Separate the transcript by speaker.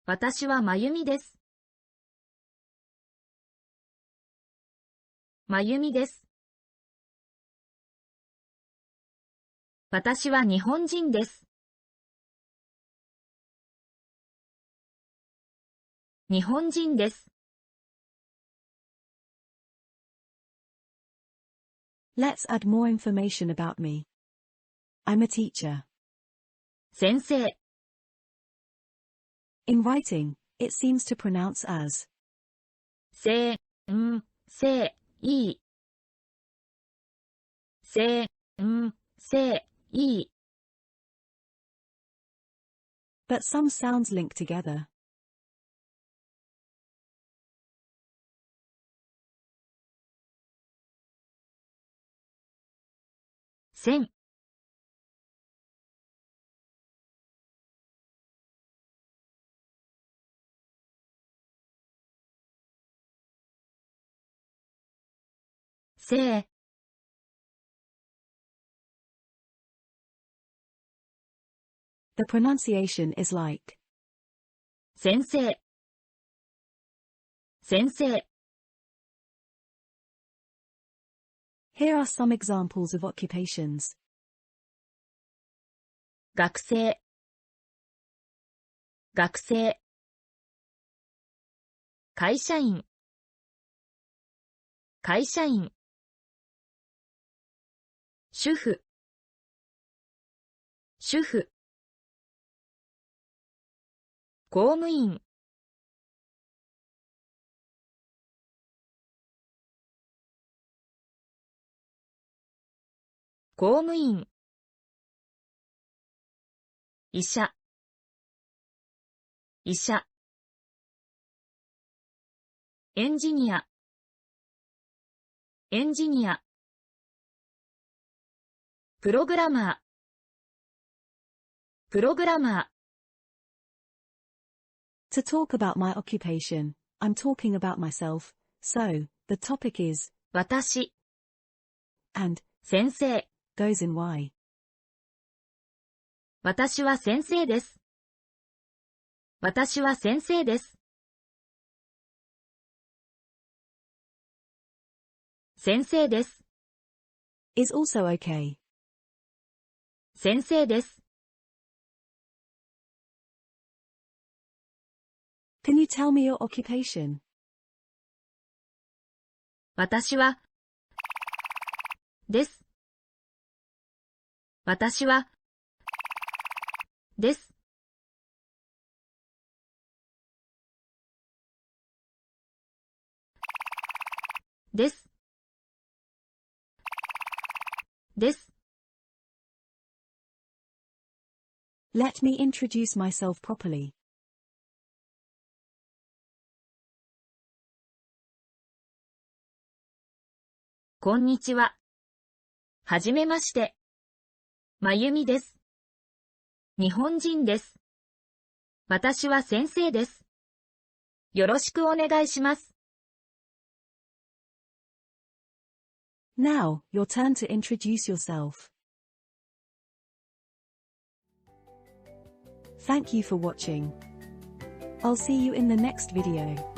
Speaker 1: 私はまゆみです。まゆみです。私は日本人です。日本人です。
Speaker 2: Let's add more information about me. I'm a teacher.
Speaker 1: 先生。
Speaker 2: In writing, it seems to pronounce as
Speaker 1: せんせいせんせい
Speaker 2: but some sounds link together.
Speaker 1: せんせい
Speaker 2: The pronunciation is like
Speaker 1: 先生先生
Speaker 2: Here are some examples of occupations.
Speaker 1: 学生学生会社員会社員主婦主婦公務員公務員医者医者エンジニアエンジニアプログラマープログラマー
Speaker 2: To talk about my occupation, I'm talking about myself, so, the topic is
Speaker 1: 私
Speaker 2: and
Speaker 1: 先生
Speaker 2: goes in Y.
Speaker 1: 私は先生です。私は先生です。先生です。
Speaker 2: is also okay.
Speaker 1: 先生です。
Speaker 2: Can you tell me your occupation?
Speaker 1: 私はです。私はです。です。です。
Speaker 2: Let me introduce myself properly.
Speaker 1: こんにちは。はじめまして。まゆみです。日本人です。私は先生です。よろしくお願いします。
Speaker 2: Now, your turn to introduce yourself. Thank you for watching. I'll see you in the next video.